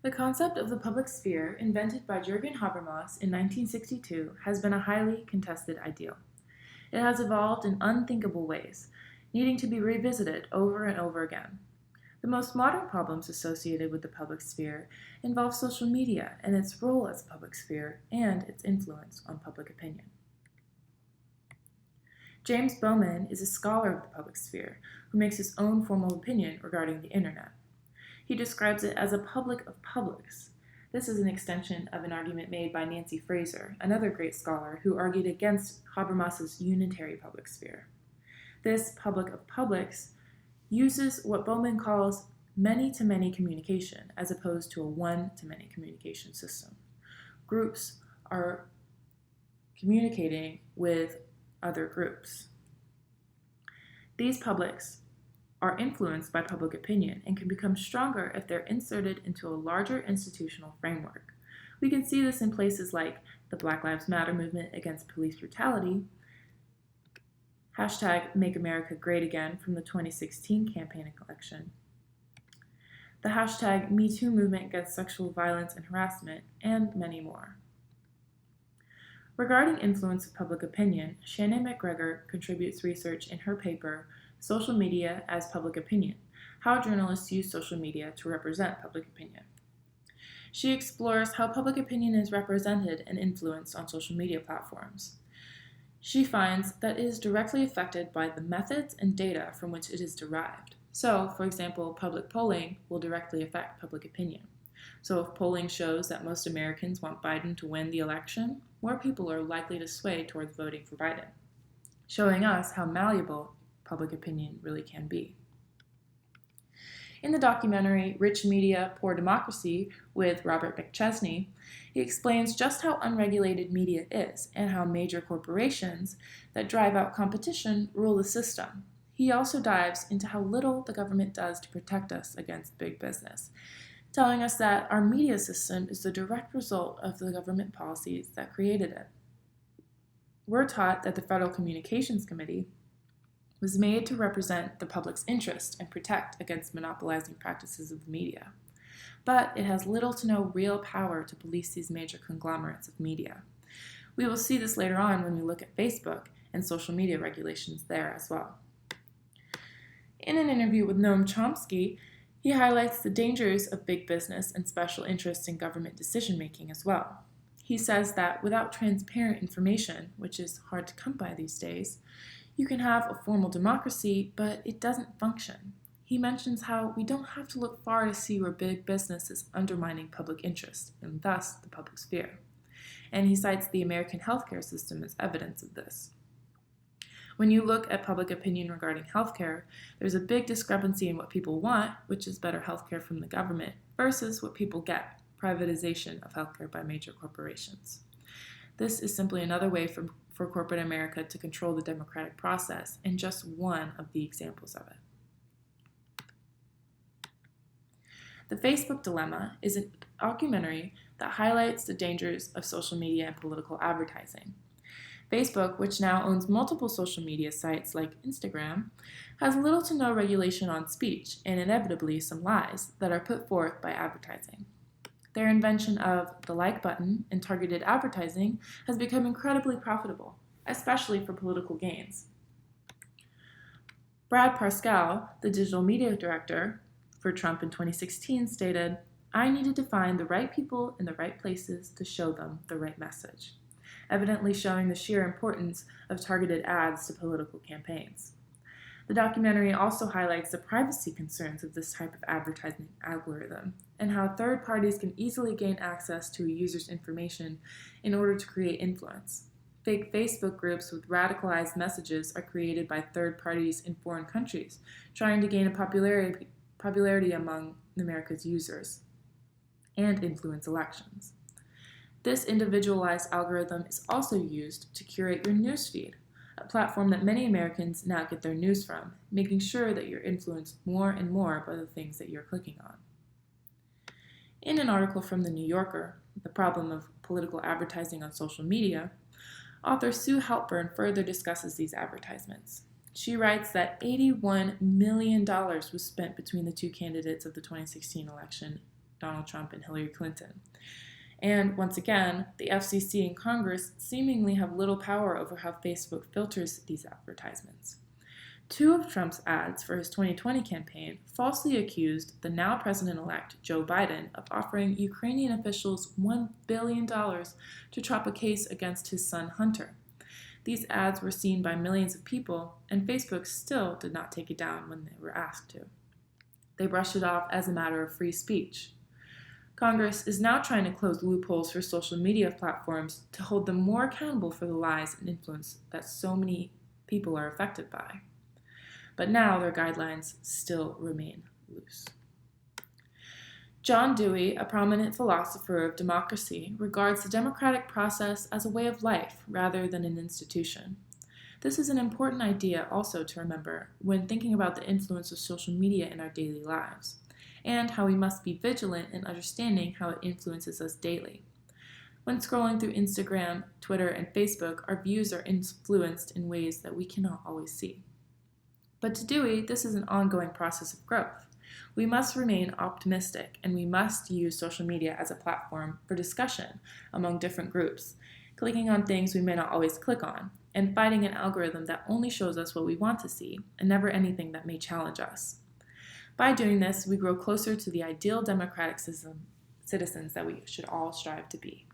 The concept of the public sphere, invented by Jürgen Habermas in 1962, has been a highly contested ideal. It has evolved in unthinkable ways, needing to be revisited over and over again. The most modern problems associated with the public sphere involve social media and its role as a public sphere and its influence on public opinion. James Bohman is a scholar of the public sphere who makes his own formal opinion regarding the internet. He describes it as a public of publics. This is an extension of an argument made by Nancy Fraser, another great scholar who argued against Habermas's unitary public sphere. This public of publics uses what Bohman calls many-to-many communication as opposed to a one-to-many communication system. Groups are communicating with other groups. These publics are influenced by public opinion and can become stronger if they're inserted into a larger institutional framework. We can see this in places like the Black Lives Matter movement against police brutality, hashtag Make America Great Again from the 2016 campaign election, the hashtag MeToo movement against sexual violence and harassment, and many more. Regarding influence of public opinion, Shannon McGregor contributes research in her paper, Social Media as Public Opinion: How Journalists Use Social Media to Represent Public Opinion. She explores how public opinion is represented and influenced on social media platforms. She finds that it is directly affected by the methods and data from which it is derived. So, for example, public polling will directly affect public opinion. So if polling shows that most Americans want Biden to win the election, more people are likely to sway towards voting for Biden, showing us how malleable public opinion really can be. In the documentary Rich Media, Poor Democracy with Robert McChesney, he explains just how unregulated media is and how major corporations that drive out competition rule the system. He also dives into how little the government does to protect us against big business, telling us that our media system is the direct result of the government policies that created it. We're taught that the Federal Communications Committee was made to represent the public's interest and protect against monopolizing practices of the media. But it has little to no real power to police these major conglomerates of media. We will see this later on when we look at Facebook and social media regulations there as well. In an interview with Noam Chomsky, he highlights the dangers of big business and special interests in government decision-making as well. He says that without transparent information, which is hard to come by these days, you can have a formal democracy, but it doesn't function. He mentions how we don't have to look far to see where big business is undermining public interest, and thus the public sphere. And he cites the American healthcare system as evidence of this. When you look at public opinion regarding healthcare, there's a big discrepancy in what people want, which is better healthcare from the government, versus what people get, privatization of healthcare by major corporations. This is simply another way for corporate America to control the democratic process, and just one of the examples of it. The Facebook Dilemma is a documentary that highlights the dangers of social media and political advertising. Facebook, which now owns multiple social media sites like Instagram, has little to no regulation on speech and inevitably some lies that are put forth by advertising. Their invention of the like button and targeted advertising has become incredibly profitable, especially for political gains. Brad Parscale, the digital media director for Trump in 2016, stated, "I needed to find the right people in the right places to show them the right message," evidently showing the sheer importance of targeted ads to political campaigns. The documentary also highlights the privacy concerns of this type of advertising algorithm and how third parties can easily gain access to a user's information in order to create influence. Fake Facebook groups with radicalized messages are created by third parties in foreign countries, trying to gain a popularity among America's users and influence elections. This individualized algorithm is also used to curate your newsfeed, a platform that many Americans now get their news from, making sure that you're influenced more and more by the things that you're clicking on. In an article from The New Yorker, The Problem of Political Advertising on Social Media, author Sue Halpern further discusses these advertisements. She writes that $81 million was spent between the two candidates of the 2016 election Donald Trump and Hillary Clinton. And once again, the FCC and Congress seemingly have little power over how Facebook filters these advertisements. 2 of Trump's ads for his 2020 campaign falsely accused the now president-elect Joe Biden of offering Ukrainian officials $1 billion to drop a case against his son Hunter. These ads were seen by millions of people, and Facebook still did not take it down when they were asked to. They brushed it off as a matter of free speech. Congress is now trying to close loopholes for social media platforms to hold them more accountable for the lies and influence that so many people are affected by. But now their guidelines still remain loose. John Dewey, a prominent philosopher of democracy, regards the democratic process as a way of life rather than an institution. This is an important idea also to remember when thinking about the influence of social media in our daily lives, and how we must be vigilant in understanding how it influences us daily. When scrolling through Instagram, Twitter, and Facebook, our views are influenced in ways that we cannot always see. But to Dewey, this is an ongoing process of growth. We must remain optimistic, and we must use social media as a platform for discussion among different groups, clicking on things we may not always click on, and fighting an algorithm that only shows us what we want to see, and never anything that may challenge us. By doing this, we grow closer to the ideal democratic citizens that we should all strive to be.